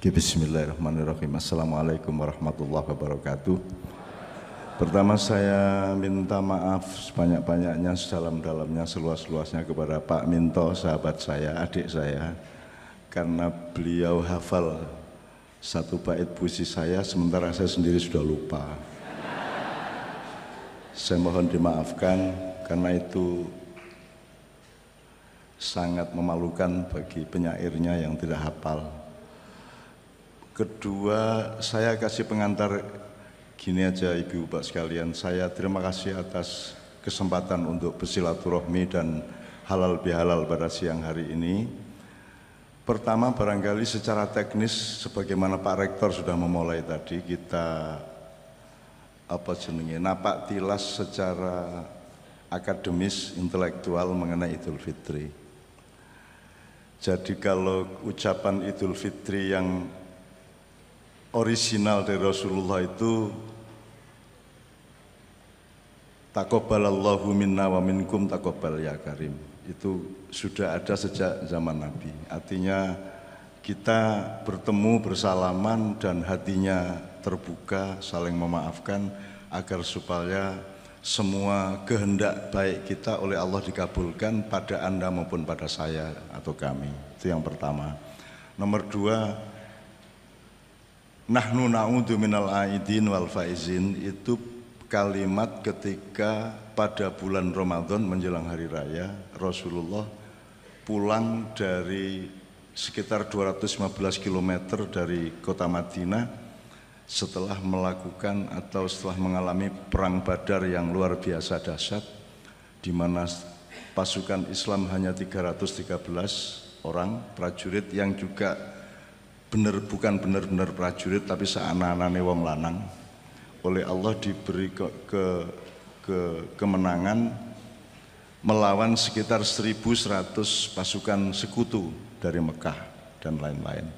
Bismillahirrahmanirrahim. Assalamualaikum warahmatullahi wabarakatuh. Pertama saya minta maaf sebanyak-banyaknya, sedalam-dalamnya, seluas-luasnya kepada Pak Minto, sahabat saya, adik saya, karena beliau hafal satu bait puisi saya, sementara saya sendiri sudah lupa. Saya mohon dimaafkan karena itu sangat memalukan bagi penyairnya yang tidak hafal. Kedua, saya kasih pengantar gini aja Ibu Bapak sekalian. Saya terima kasih atas kesempatan untuk bersilaturahmi dan halal bihalal pada siang hari ini. Pertama, barangkali secara teknis sebagaimana Pak Rektor sudah memulai tadi, kita napak tilas secara akademis, intelektual mengenai Idul Fitri. Jadi kalau ucapan Idul Fitri yang orisinal dari Rasulullah itu taqabbalallahu minna wa minkum taqabbal ya karim, itu sudah ada sejak zaman Nabi. Artinya kita bertemu, bersalaman dan hatinya terbuka, saling memaafkan agar supaya semua kehendak baik kita oleh Allah dikabulkan pada Anda maupun pada saya atau kami. Itu yang pertama. Nomor dua, nahnu na'udzu minal aidin wal faizin, itu kalimat ketika pada bulan Ramadan menjelang hari raya Rasulullah pulang dari sekitar 215 km dari kota Madinah setelah melakukan atau setelah mengalami perang Badar yang luar biasa dahsyat, di mana pasukan Islam hanya 313 orang prajurit yang juga bukan benar-benar prajurit tapi seanak-anaknya wong lanang. Oleh Allah diberi kemenangan melawan sekitar 1.100 pasukan sekutu dari Mekah dan lain-lain.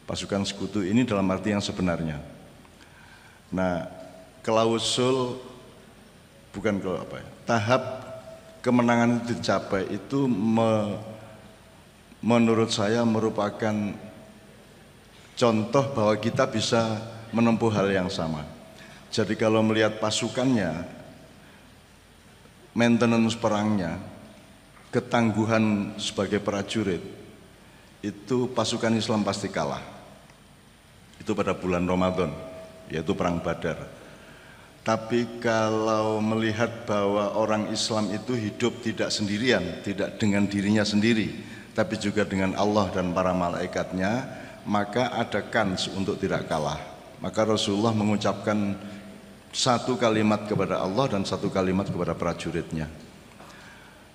Pasukan sekutu ini dalam arti yang sebenarnya. Nah, tahap kemenangan itu dicapai itu menurut saya merupakan contoh bahwa kita bisa menempuh hal yang sama. Jadi kalau melihat pasukannya, maintenance perangnya, ketangguhan sebagai prajurit, itu pasukan Islam pasti kalah. Itu pada bulan Ramadan, yaitu perang Badar. Tapi kalau melihat bahwa orang Islam itu hidup tidak sendirian, tidak dengan dirinya sendiri, tapi juga dengan Allah dan para malaikatnya, maka ada kans untuk tidak kalah. Maka Rasulullah mengucapkan satu kalimat kepada Allah dan satu kalimat kepada prajuritnya.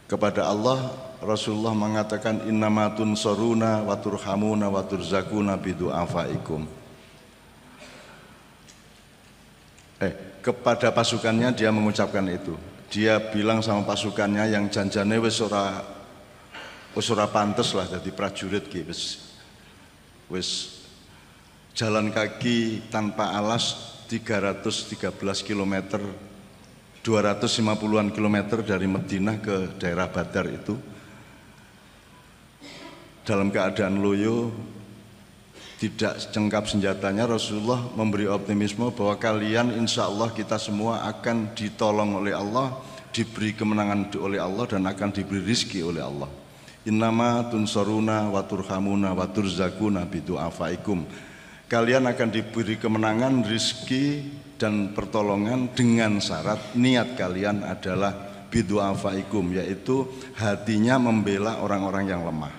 Kepada Allah, Rasulullah mengatakan innama tunsuruna wa turhamuna wa turzakuna bidu'afaikum. Kepada pasukannya dia mengucapkan itu. Dia bilang sama pasukannya yang janjane wis ora pantes lah jadi prajurit ki, wis jalan kaki tanpa alas 313 km, 250-an kilometer dari Madinah ke daerah Badar itu dalam keadaan loyo, tidak cengkap senjatanya. Rasulullah memberi optimisme bahwa kalian insya Allah kita semua akan ditolong oleh Allah, diberi kemenangan oleh Allah dan akan diberi rizki oleh Allah. Innama tunsuruna wa turhamuna wa turzakuna bidu'afaikum. Kalian akan diberi kemenangan, rizki dan pertolongan dengan syarat niat kalian adalah bidu'afaikum, yaitu hatinya membela orang-orang yang lemah.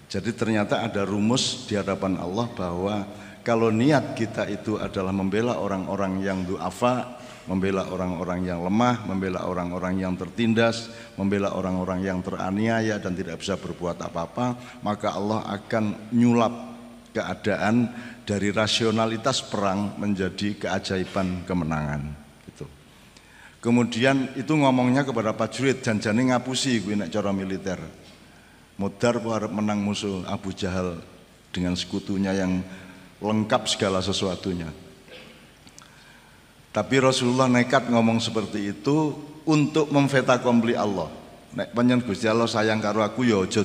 Jadi ternyata ada rumus di hadapan Allah bahwa kalau niat kita itu adalah membela orang-orang yang du'afa, membela orang-orang yang lemah, membela orang-orang yang tertindas, membela orang-orang yang teraniaya dan tidak bisa berbuat apa-apa, maka Allah akan nyulap keadaan dari rasionalitas perang menjadi keajaiban kemenangan. Gitu. Kemudian itu ngomongnya kepada prajurit, janjane ngapusi kuwi nek cara militer. Modar arep menang musuh Abu Jahal dengan sekutunya yang lengkap segala sesuatunya. Tapi Rasulullah nekat ngomong seperti itu untuk memfeta kompli Allah. Nek panjenengan Gusti Allah sayang karo aku ya aja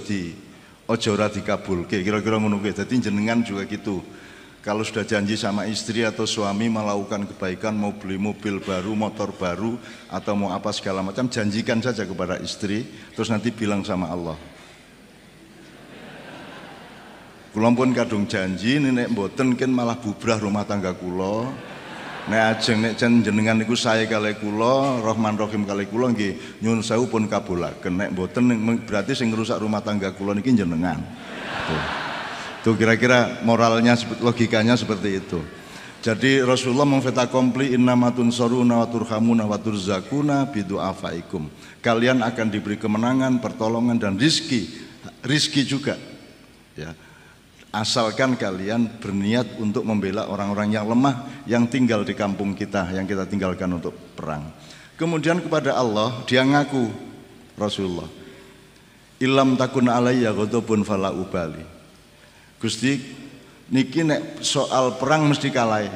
ojo ora dikabulke, kira-kira ngono kuwi. Dadi jenengan juga gitu. Kalau sudah janji sama istri atau suami melakukan kebaikan, mau beli mobil baru, motor baru, atau mau apa segala macam, janjikan saja kepada istri, terus nanti bilang sama Allah. Kula pun kadung janji, nek mboten ken malah bubrah rumah tangga kula. Nek ajeng nek jenengan niku sae kalih kula, Rahman Rahim kalih kula nggih nyuwun sewu pun kabulaken. Nek mboten berarti sing ngrusak rumah tangga kula niki jenengan. Tuh kira-kira moralnya, logikanya seperti itu. Jadi Rasulullah memfeta kompli innamatun soruna wa turhamuna wa turzakuna bidu'afaikum. Kalian akan diberi kemenangan, pertolongan dan rizki juga. Ya. Asalkan kalian berniat untuk membela orang-orang yang lemah yang tinggal di kampung kita, yang kita tinggalkan untuk perang. Kemudian kepada Allah dia ngaku Rasulullah, ilam takun alayya ghadabun fala ubali. Gusti niki nek soal perang mesti kalah.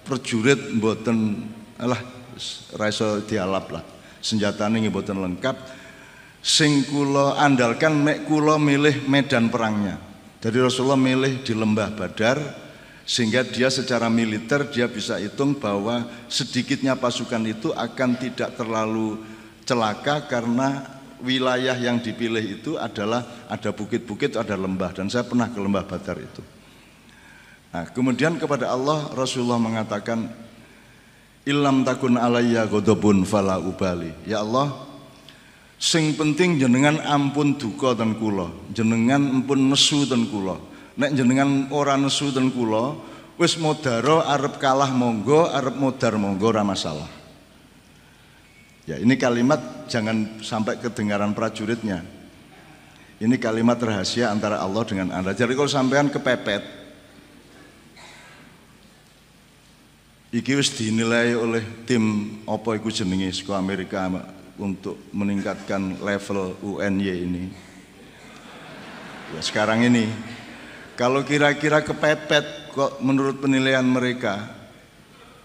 Prajurit mboten alah ra iso dialap lah. Senjatane nggih mboten lengkap. Sing kula andalkan nek kula milih medan perangnya. Jadi Rasulullah milih di lembah Badar, sehingga dia secara militer dia bisa hitung bahwa sedikitnya pasukan itu akan tidak terlalu celaka karena wilayah yang dipilih itu adalah ada bukit-bukit, ada lembah, dan saya pernah ke lembah Badar itu. Nah, kemudian kepada Allah Rasulullah mengatakan, Ilam takun alayya ghadabun fala ubali. Ya Allah, sing penting jenengan ampun duka ten kula, jenengan ampun nesu ten kula. Nek jenengan ora nesu ten kula, wis modaro arep kalah monggo, arep modar monggo ora masalah. Ya, ini kalimat jangan sampai kedengaran prajuritnya. Ini kalimat rahasia antara Allah dengan Anda. Jadi kalau sampean kepepet, iki wis dinilai oleh tim apa iku jenenge saka Amerika untuk meningkatkan level UNY ini. Ya, sekarang ini kalau kira-kira kepepet kok menurut penilaian mereka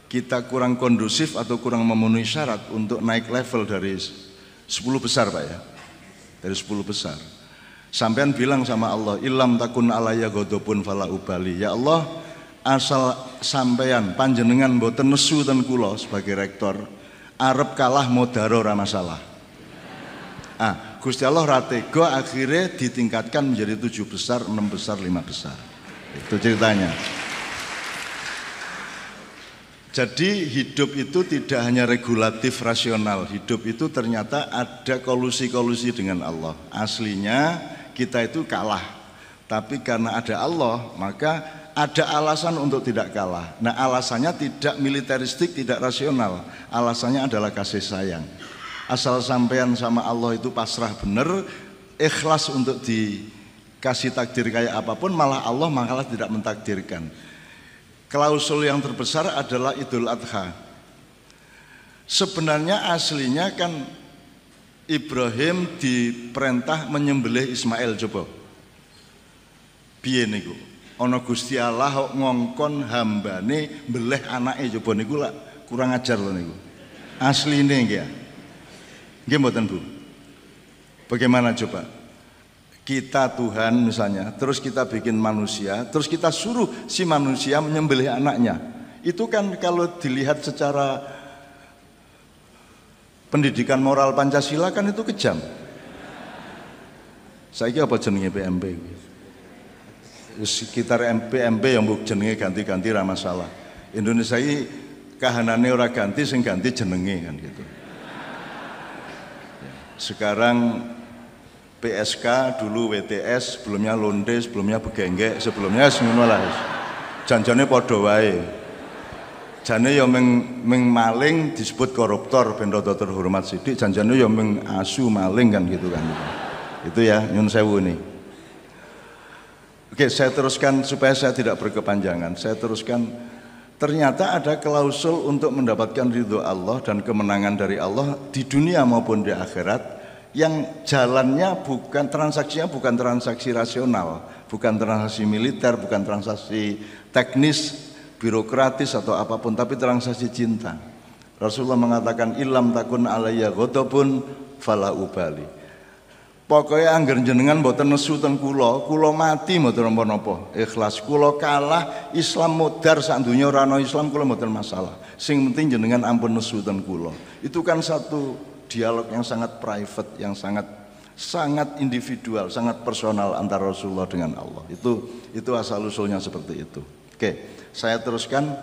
kita kurang kondusif atau kurang memenuhi syarat untuk naik level dari 10 besar Pak ya, dari 10 besar. Sampean bilang sama Allah, ilam takun alayya ghadabun fala ubali. Ya Allah, asal sampean panjenengan mboten nesu ten kula sebagai rektor, arep kalah modaro ora masalah. Gusti Allah ratega akhirnya ditingkatkan menjadi 7 besar, 6 besar, 5 besar. Itu ceritanya. Jadi hidup itu tidak hanya regulatif rasional, hidup itu ternyata ada kolusi-kolusi dengan Allah. Aslinya kita itu kalah, tapi karena ada Allah maka ada alasan untuk tidak kalah. Nah, alasannya tidak militeristik, tidak rasional. Alasannya adalah kasih sayang. Asal sampean sama Allah itu pasrah bener, ikhlas untuk dikasih takdir kayak apapun, malah Allah malah tidak mentakdirkan. Klausul yang terbesar adalah Idul Adha. Sebenarnya aslinya kan Ibrahim diperintah menyembelih Ismail. Coba piye niku? Ana Gusti Allah kok ngongkon hambane mbeleh anake, coba niku lak kurang ajar lho niku. Asline nggih. Nggih mboten Bu? Bagaimana coba? Kita Tuhan misalnya, terus kita bikin manusia, terus kita suruh si manusia menyembelih anaknya. Itu kan kalau dilihat secara pendidikan moral Pancasila kan itu kejam. Saiki apa jenenge PMP? Sekitar PMP yang mbok jenenge ganti-ganti ra masalah. Indonesia ini kahanane ora ganti, sing ganti jenenge kan gitu. Sekarang PSK, dulu WTS, sebelumnya Londe, sebelumnya Begenggek, sebelumnya ngono lah. Janjane padha wae. Jane ya ming maling disebut koruptor ben rada terhormat sithik, janjane ya ming asu maling kan gitu kan. Itu ya nyun sewu nih. Oke, saya teruskan supaya saya tidak berkepanjangan. Saya teruskan, ternyata ada klausul untuk mendapatkan ridho Allah dan kemenangan dari Allah di dunia maupun di akhirat, yang jalannya bukan transaksinya, bukan transaksi rasional, bukan transaksi militer, bukan transaksi teknis, birokratis atau apapun, tapi transaksi cinta. Rasulullah mengatakan ilam takun alayya ghadabun fala ubali. Pokoknya angger jenengan mboten nesu ten kula mati mboten napa-napa. Ikhlas kula kalah Islam modar sak donya ora ana Islam kula mboten masalah. Sing penting jenengan ampun nesu ten kula. Itu kan satu dialog yang sangat private, yang sangat individual, sangat personal antara Rasulullah dengan Allah. Itu asal usulnya seperti itu. Oke, saya teruskan.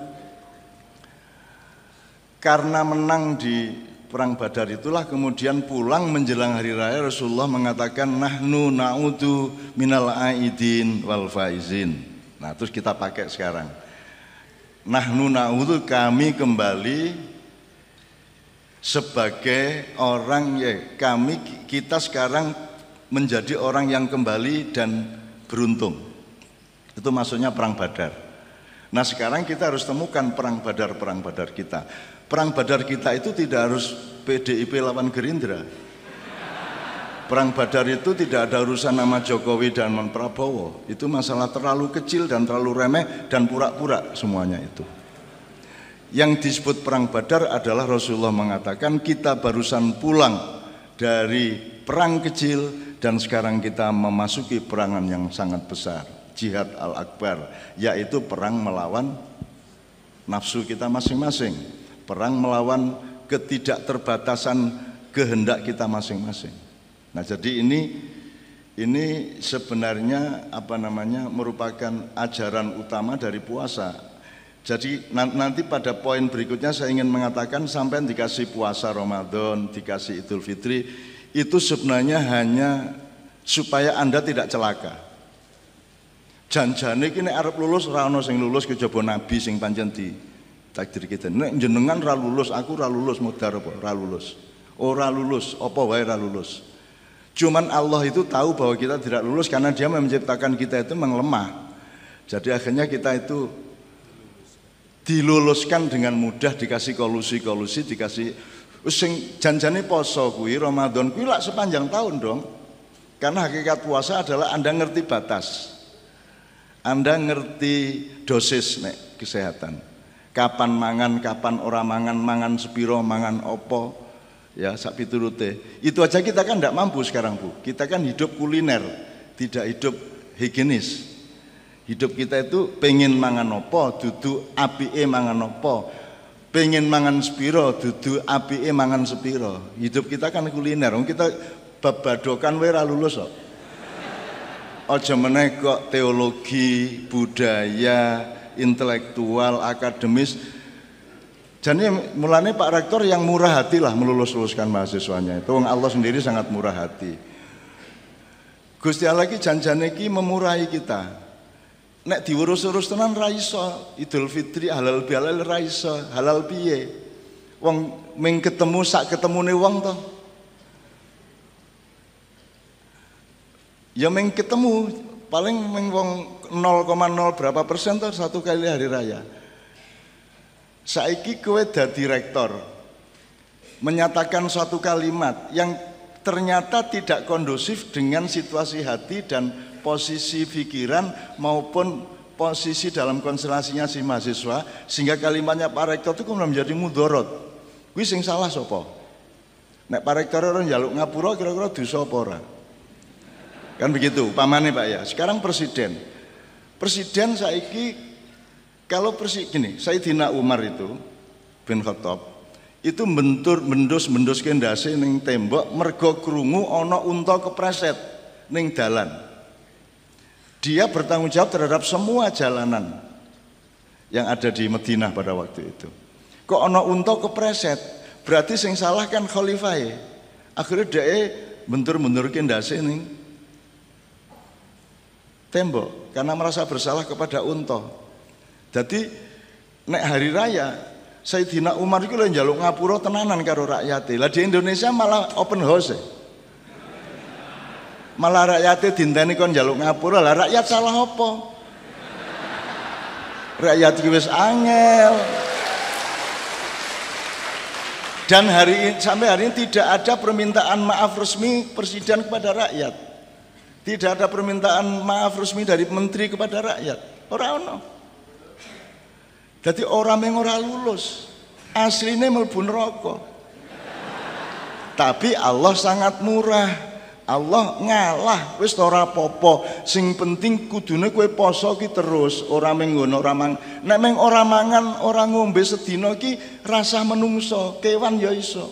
Karena menang di Perang Badar itulah kemudian pulang menjelang hari raya Rasulullah mengatakan nahnu na'udu minal aidin wal faizin. Nah, terus kita pakai sekarang. Nahnu na'udu, kami kembali sebagai orang kita sekarang menjadi orang yang kembali dan beruntung. Itu maksudnya Perang Badar. Nah, sekarang kita harus temukan perang Badar kita. Perang Badar kita itu tidak harus PDIP lawan Gerindra. Perang Badar itu tidak ada urusan nama Jokowi dan Prabowo. Itu masalah terlalu kecil dan terlalu remeh dan pura-pura semuanya itu. Yang disebut Perang Badar adalah Rasulullah mengatakan kita barusan pulang dari perang kecil dan sekarang kita memasuki perangan yang sangat besar. Jihad al-akbar, yaitu perang melawan nafsu kita masing-masing. Perang melawan ketidakterbatasan kehendak kita masing-masing. Nah, jadi ini sebenarnya merupakan ajaran utama dari puasa. Jadi nanti pada poin berikutnya saya ingin mengatakan sampai dikasih puasa Ramadan, dikasih Idul Fitri, itu sebenarnya hanya supaya Anda tidak celaka. Janjane iki nek arep lulus ora ana sing lulus kejaba nabi sing pancen takdir kita. Nek jenengan ra lulus, aku ra lulus modar apa? Ra lulus. Ora lulus, apa wae ra lulus. Cuman Allah itu tahu bahwa kita tidak lulus karena Dia menciptakan kita itu memang lemah. Jadi akhirnya kita itu diluluskan dengan mudah, dikasih kolusi, dikasih sing janjane poso kuwi Ramadan kuwi lak sepanjang tahun dong. Karena hakikat puasa adalah Anda ngerti batas. Anda ngerti dosis nek kesehatan. Kapan mangan, kapan ora mangan, mangan sepiro, mangan opo, ya sak piturute. Itu aja kita kan tidak mampu sekarang, Bu. Kita kan hidup kuliner, tidak hidup higienis. Hidup kita itu pengen mangan opo, dudu apike mangan opo. Pengen mangan sepiro, dudu apike mangan sepiro. Hidup kita kan kuliner. Kita babadokan wae ra lulus kok. Aja meneh kok teologi, budaya, intelektual, akademis. Jadi mulanya Pak Rektor yang murah hati lah melulus-luluskan mahasiswanya. Itu Allah sendiri sangat murah hati. Gusti Allah ki janjane ki memurahi kita. Nek diurus-urus tenan ra iso. Idul Fitri halal bihalal ra iso. Halal piye? Wong ming ketemu sak ketemune wong to. Ya ming ketemu paling ming wong 0,0 berapa persen tuh satu kali hari raya. Saiki kowe dadi rektor menyatakan suatu kalimat yang ternyata tidak kondusif dengan situasi hati dan posisi pikiran maupun posisi dalam konstelasinya si mahasiswa, sehingga kalimatnya Pak Rektor itu kemudian menjadi mudorot. Kuwi sing salah sapa? Nek Pak Rektor ora njaluk ngapura kira-kira dosa apa ora? Kan begitu, pamane Pak ya. Sekarang presiden saiki kalau gini, Sayyidina Umar itu bin Khattab itu mendus kendase ning tembok mergo krungu ana unta kepreset ning dalan. Dia bertanggung jawab terhadap semua jalanan yang ada di Madinah pada waktu itu. Kok ana unta kepreset, berarti sing salah kan khalifahe. Akhirnya dia bentur kendase ning tembok karena merasa bersalah kepada unta. Jadi nek hari raya Sayyidina Umar itu lho njaluk ngapura tenanan karo rakyate. Lah di Indonesia malah open house. Malah rakyate dinteni kon njaluk ngapura. Lah rakyat salah apa? Rakyat iki wis angel. Dan sampai hari ini tidak ada permintaan maaf resmi presiden kepada rakyat. Tidak ada permintaan maaf resmi dari menteri kepada rakyat. Ora ono. Jadi orang yang ora lulus, aslinya mlebu neraka. Tapi Allah sangat murah. Allah ngalah, wis ora apa-apa. Sing penting kudune kowe poso ki terus, ora mung ngono, ora mang. Nek meng ora mangan, ora ngombe sedina ki rasa menungso, kewan ya iso.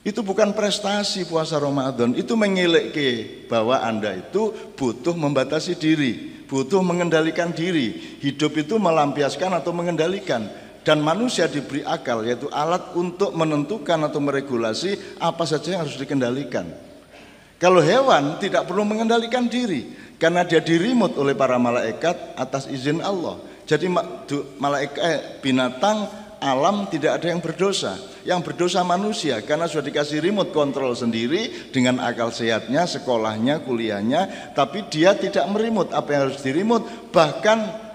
Itu bukan prestasi puasa Ramadan, itu mengelekke bahwa Anda itu butuh membatasi diri, butuh mengendalikan diri. Hidup itu melampiaskan atau mengendalikan. Dan manusia diberi akal, yaitu alat untuk menentukan atau meregulasi apa saja yang harus dikendalikan. Kalau hewan tidak perlu mengendalikan diri, karena dia dirimut oleh para malaikat atas izin Allah. Jadi malaikat, binatang, alam tidak ada yang berdosa. Yang berdosa manusia, karena sudah dikasih remote kontrol sendiri dengan akal sehatnya, sekolahnya, kuliahnya, tapi dia tidak merimut apa yang harus dirimut, bahkan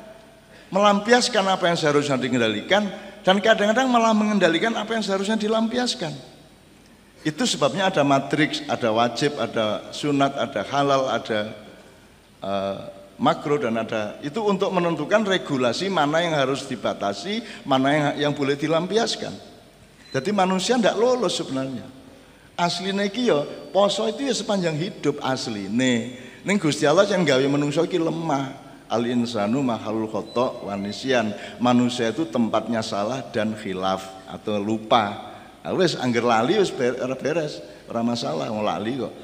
melampiaskan apa yang seharusnya dikendalikan, dan kadang-kadang malah mengendalikan apa yang seharusnya dilampiaskan. Itu sebabnya ada matriks, ada wajib, ada sunat, ada halal, ada makro, dan ada itu untuk menentukan regulasi mana yang harus dibatasi, mana yang boleh dilampiaskan. Jadi manusia tidak lolos sebenarnya. Asline iki ya poso itu ya sepanjang hidup asline. Ning Gusti Allah yang gawe menungso iki lemah. Al insanu mahalul khata' wa nisyan. Manusia itu tempatnya salah dan khilaf atau lupa. Wis angger lali wis beres, ora masalah mau lali kok.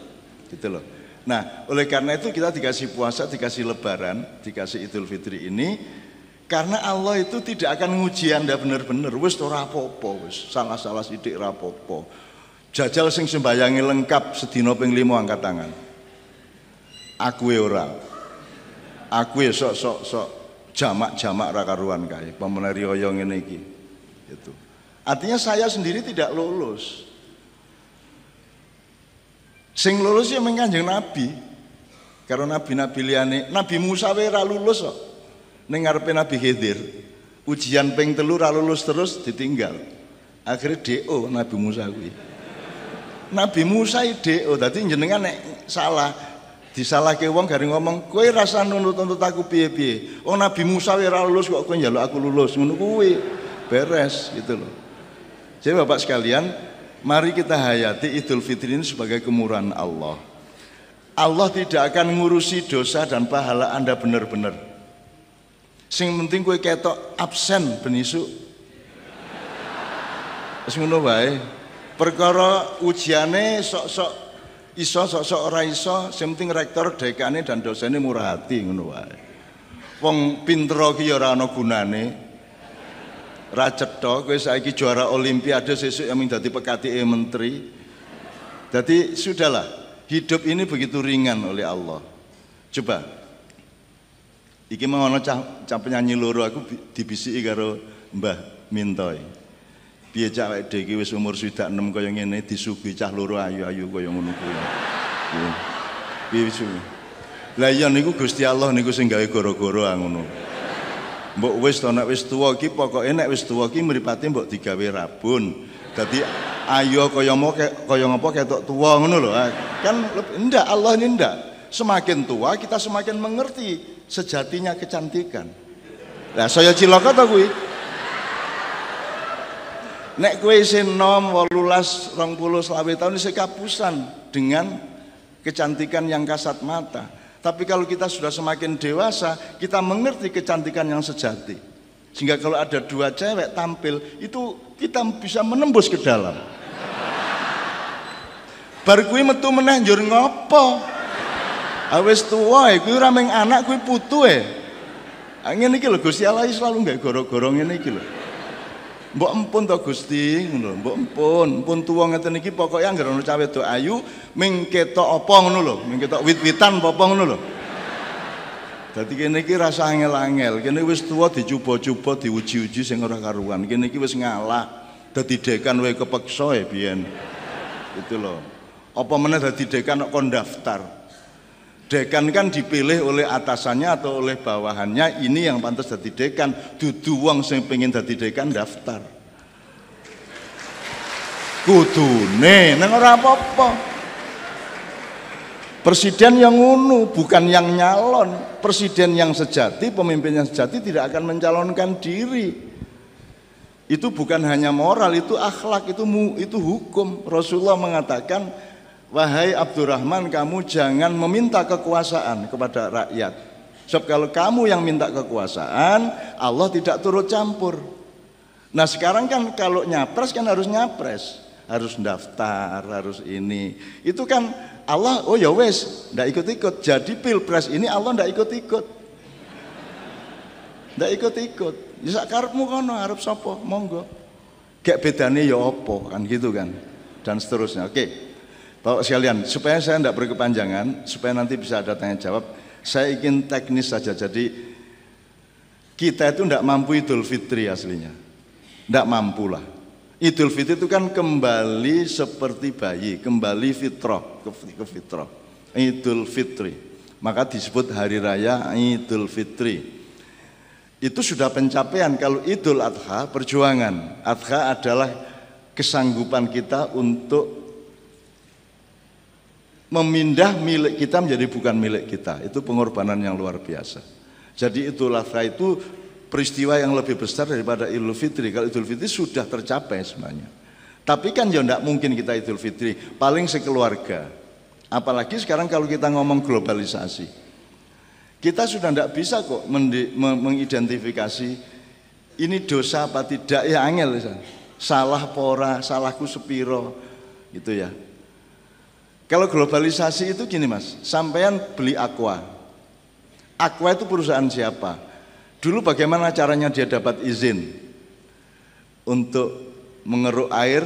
Gitu loh. Nah, oleh karena itu kita dikasih puasa, dikasih lebaran, dikasih Idul Fitri ini karena Allah itu tidak akan nguji Anda bener-bener. Wis ora apa-apa, wis salah-salah sithik ora apa-apa. Jajal sing sembayangi lengkap sedina ping 5 angkat tangan. Aku ora. Aku sok jamak-jamak ra karuan kae. Pamene riyo ngene iki. Gitu. Artinya saya sendiri tidak lulus. Sing lulus ya Kanjeng Nabi. Karena nabi-nabi liyane, Nabi Musa wae ra lulus kok. Ning ngarepe Nabi Khidir, ujian ping 3 ra lulus terus ditinggal. Akhirnya DO Nabi Musa kuwi. Nabi Musa DO, dadi jenengan nek salah disalahke wong garing ngomong, kowe rasa nuntut aku piye-piye. Oh Nabi Musa wae ra lulus kok kowe njaluk aku lulus. Ngono kuwi. Beres gitu loh. Jadi Bapak sekalian, mari kita hayati Idul Fitri ini sebagai kemurahan Allah. Allah tidak akan ngurusi dosa dan pahala Anda benar-benar. Sing penting kowe ketok absen ben isuk. Wis ngono wae. Perkara ujiane sok-sok iso, sok-sok ora iso, sing penting rektor, dekane dan dosennya murah hati ngono wae. Wong pinter iki ya ora ana gunane. Ra cetha kowe saiki juara olimpiade sesuk yang dadi PKTE menteri. Jadi sudahlah, hidup ini begitu ringan oleh Allah. Coba iki mau ana cah penyanyi loro aku dibisiki karo Mbah Mintoy. Piye cah awake dhewe iki wis umur 6 kaya ngene disuguhi cah loro ayu-ayu kaya ngono kuwi. Piye wis. Lah iya niku Gusti Allah niku sing gawe gara-gara ngono. Mbok wis to nek wis tuwa iki pokoke nek wis tuwa iki mripate mbok digawe rabun. Dadi ayo kaya ngapa ketok tuwa ngono lho. Kan ndak, Allah ini ndak. Semakin tua kita semakin mengerti sejatinya kecantikan. Lah saya cilaka to kuwi. Nek kowe isih nom 18, 20, 20 tahun isih kapusan dengan kecantikan yang kasat mata. Tapi kalau kita sudah semakin dewasa, kita mengerti kecantikan yang sejati. Sehingga kalau ada dua cewek tampil, itu kita bisa menembus ke dalam. Bar kuwi metu meneh njur ngopo? Awis tuwa kuwi ora mung anak kuwi putu e. Ngene iki lho Gusti Allah selalu gak goro-goro ngene iki lho. Mbok empun to Gusti ngono lho, mbok empun tuwa ngeten iki pokoke anggere ana cah wedok ayu ming ketok apa ngono lho, ming ketok wit-witan apa ngono lho. Dadi kene iki rasa angel-angel, kene wis tuwa dicoba-coba diuji-uji sing ora karuan. Kene iki wis ngalah. Dadi dekan wae kepeksa e biyen. Itu lho. Apa meneh dadi dekan kok kon daftar. Dekan kan dipilih oleh atasannya atau oleh bawahannya, ini yang pantas dadi dekan, dudu wong sing pengen dadi dekan daftar. Kudune nang ora apa-apa. Presiden yang ngono, bukan yang nyalon. Presiden yang sejati, pemimpin yang sejati tidak akan mencalonkan diri. Itu bukan hanya moral, itu akhlak, itu hukum. Rasulullah mengatakan Wahai Abdurrahman, kamu jangan meminta kekuasaan kepada rakyat. Sebab kalau kamu yang minta kekuasaan, Allah tidak turut campur. Nah sekarang kan kalau nyapres kan harus nyapres, harus daftar, harus ini. Itu kan Allah, oh ya wes, ndak ikut-ikut. Jadi pilpres ini Allah ndak ikut-ikut. Ndak ikut-ikut. Ya sak karepmu kono, arep sapa? Monggo. Gek bedane ya apa kan gitu kan. Dan seterusnya. Oke. Bapak sekalian, supaya saya tidak berkepanjangan, supaya nanti bisa ada tanya jawab, saya ingin teknis saja. Jadi kita itu tidak mampu Idul Fitri aslinya, tidak mampu lah. Idul Fitri itu kan kembali seperti bayi, kembali fitrah, ke fitrah. Idul Fitri, maka disebut hari raya Idul Fitri. Itu sudah pencapaian. Kalau Idul Adha perjuangan. Adha adalah kesanggupan kita untuk memindah milik kita menjadi bukan milik kita. Itu pengorbanan yang luar biasa. Jadi Idul Adha itu peristiwa yang lebih besar daripada Idul Fitri. Kalau Idul Fitri sudah tercapai semuanya. Tapi kan ya tidak mungkin kita Idul Fitri, paling sekeluarga. Apalagi sekarang kalau kita ngomong globalisasi, kita sudah tidak bisa kok mengidentifikasi ini dosa apa tidak. Ya angel, salah pora, salahku sepiro, gitu ya. Kalau globalisasi itu gini mas, sampean beli Aqua. Aqua itu perusahaan siapa? Dulu bagaimana caranya dia dapat izin untuk mengeruk air,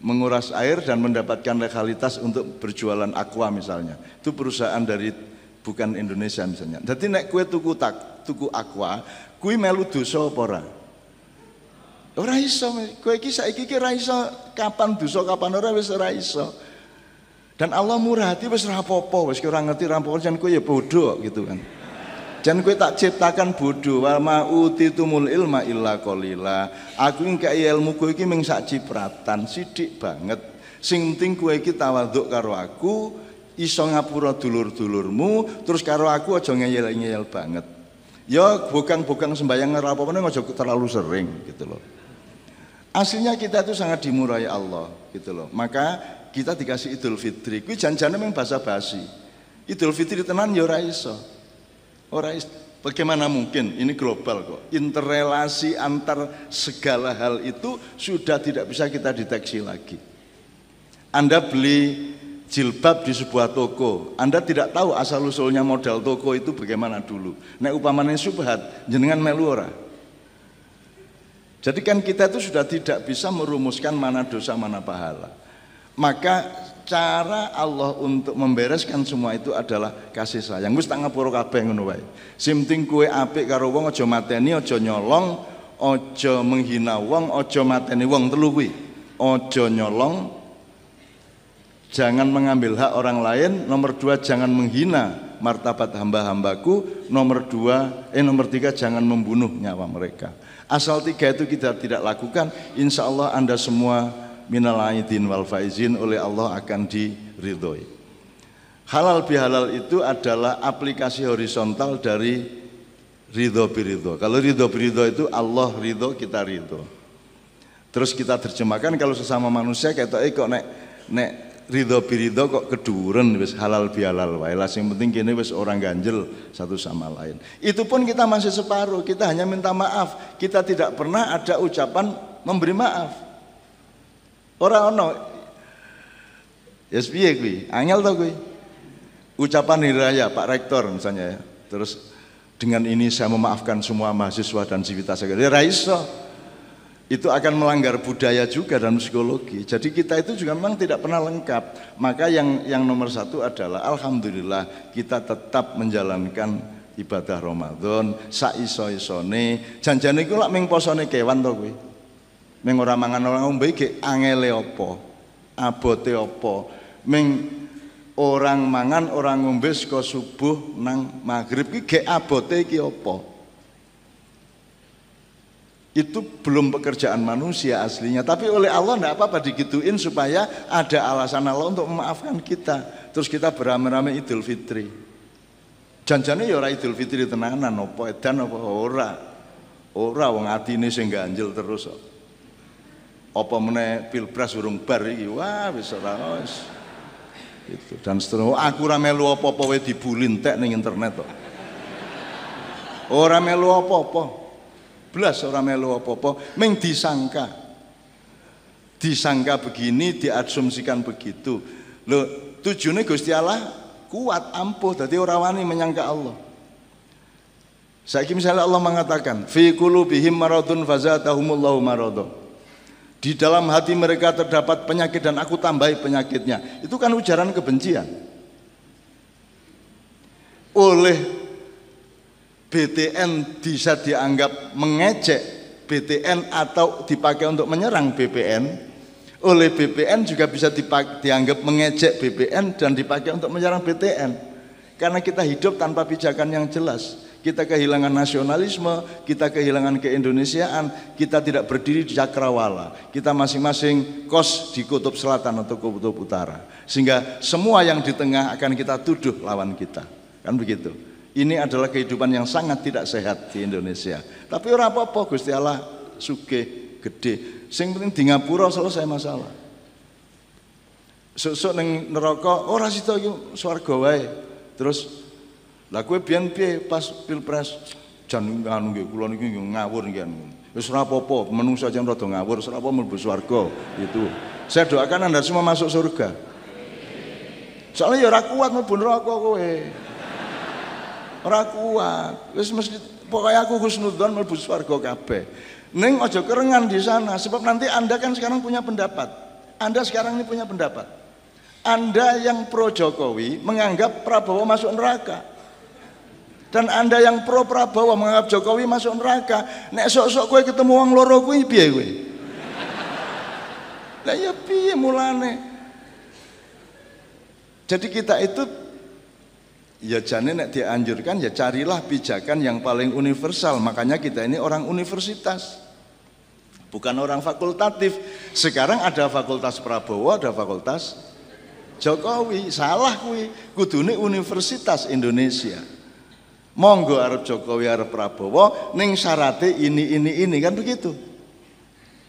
menguras air dan mendapatkan legalitas untuk berjualan Aqua misalnya. Itu perusahaan dari bukan Indonesia misalnya. Jadi nek kue tuku Aqua, kue melu dosa apa ora? Ora iso, kue iki saiki ora iso kapan dosa kapan ora wis ora iso. Dan Allah murah hati wis ora apa-apa, wis ora ngerti ra apa-apa jan kowe ya bodoh gitu kan. Jan kowe tak ciptakan bodoh, wa ma utitumul ilma illa qalila. Aku ngkai ilmu kowe iki mung sak cipratan, sithik banget. Sing penting kowe iki tawaduk karo aku, iso ngapura dulur-dulurmu, terus karo aku aja ngeyel-ngeyel banget. Ya bokang-bokang sembayang ora apa-apa aja terlalu sering gitu loh. Aslinya kita itu sangat dimurahi Allah gitu loh. Maka kita dikasih Idul Fitri, kuwi janjane memang basa-basi. Idul Fitri tenan ya ora iso. Ora iso. Bagaimana mungkin? Ini global kok. Interrelasi antar segala hal itu sudah tidak bisa kita deteksi lagi. Anda beli jilbab di sebuah toko, Anda tidak tahu asal-usulnya modal toko itu bagaimana dulu. Nek upamane subhat, jenengan melu ora? Jadi kan kita itu sudah tidak bisa merumuskan mana dosa mana pahala. Maka cara Allah untuk membereskan semua itu adalah kasih sayang. Wis tak ngapura kabeh ngono wae. Sing penting kowe apik karo wong, aja mateni, aja nyolong, aja menghina wong, aja mateni wong, telu kuwi. Aja nyolong, jangan mengambil hak orang lain. Nomor 2, jangan menghina martabat hamba-hambaku. Nomor 3, jangan membunuh nyawa mereka. Asal 3 itu kita tidak lakukan, insya Allah Anda semua minal aidin wal faizin, oleh Allah akan diridhoi. Halal bihalal itu adalah aplikasi horizontal dari ridho biridho. Kalau ridho biridho itu Allah ridho, kita ridho. Terus kita terjemahkan kalau sesama manusia kok nek ridho biridho kok keduren wis halal bihalal wae. Lah sing penting kene wis orang ganjel satu sama lain. Itu pun kita masih separuh, kita hanya minta maaf. Kita tidak pernah ada ucapan memberi maaf. Ora ono. Ya piye kuwi? Angel to kuwi. Ucapan hari raya Pak Rektor misalnya ya. Terus dengan ini saya memaafkan semua mahasiswa dan civitas saya. Ya ra iso. Itu akan melanggar budaya juga dan psikologi. Jadi kita itu juga memang tidak pernah lengkap. Maka yang nomor 1 adalah alhamdulillah kita tetap menjalankan ibadah Ramadan sak iso-isone. Janjane iku lak ming posone kewan to kuwi. Ming ora mangan ora ngombe iki angele apa? Abote apa? Ming orang mangan orang ngombe saka subuh nang maghrib iki gek abote iki apa? Itu belum pekerjaan manusia aslinya, tapi oleh Allah tidak apa-apa digituin supaya ada alasan Allah untuk memaafkan kita. Terus kita beramai-ramai Idul Fitri. Janjane ya ora Idul Fitri tenanan apa edan apa ora. Ora wong atine sing ganjel terus kok. Apa meneh pilpres urung bar iki, wah wis ora wis. Itu dan seterusnya. Aku ora melu apa-apa wae dibuli entek ning internet kok. Ora melu apa-apa. Blas ora melu apa-apa, ming disangka. Disangka begini, diasumsikan begitu. Lho, tujuannya Gusti Allah kuat, ampuh, dadi ora wani menyangka Allah. Saiki misalnya Allah mengatakan, fi qulubihim maradun fazatahumullahu maradha. Di dalam hati mereka terdapat penyakit dan aku tambahi penyakitnya. Itu kan ujaran kebencian. Oleh BTN bisa dianggap mengejek BTN atau dipakai untuk menyerang BPN. Oleh BPN juga bisa dianggap mengejek BPN dan dipakai untuk menyerang BTN. Karena kita hidup tanpa pijakan yang jelas. Kita kehilangan nasionalisme, kita kehilangan keindonesiaan, kita tidak berdiri di cakrawala. Kita masing-masing kos di kutub selatan atau kutub utara. Sehingga semua yang di tengah akan kita tuduh lawan kita. Kan begitu. Ini adalah kehidupan yang sangat tidak sehat di Indonesia. Tapi ora apa-apa, Gusti Allah sugih, gede. Sing penting di ngapura selesai masalah. Sok-sok ning neraka ora sida iki swarga wae. Terus lah kowe biyen piye pas pilpres jan anu nggih kula niki ngawur nggih. Wis ora apa-apa, menungsa jan rada ngawur, ora apa mlebu swarga itu. Saya doakan Anda semua masuk surga. Soalnya ya ora kuat mlebu neraka kowe. Ora kuat. Wis mesti pokoke aku husnudzon mlebu swarga kabeh. Ning aja kerengan di sana sebab nanti Anda kan sekarang punya pendapat. Anda sekarang ini punya pendapat. Anda yang pro Jokowi menganggap Prabowo masuk neraka. Dan Anda yang pro Prabowo menganggap Jokowi masuk neraka. Nek sok-sok kowe ketemu wong loro kuwi piye kowe? Lah ya piye mulane? Jadi kita itu ya jane nek dianjurkan ya carilah pijakan yang paling universal. Makanya kita ini orang universitas. Bukan orang fakultatif. Sekarang ada fakultas Prabowo, ada fakultas Jokowi. Salah kuwi. Kudune Universitas Indonesia. Monggo arep Jokowi arep Prabowo ning syarate ini kan begitu.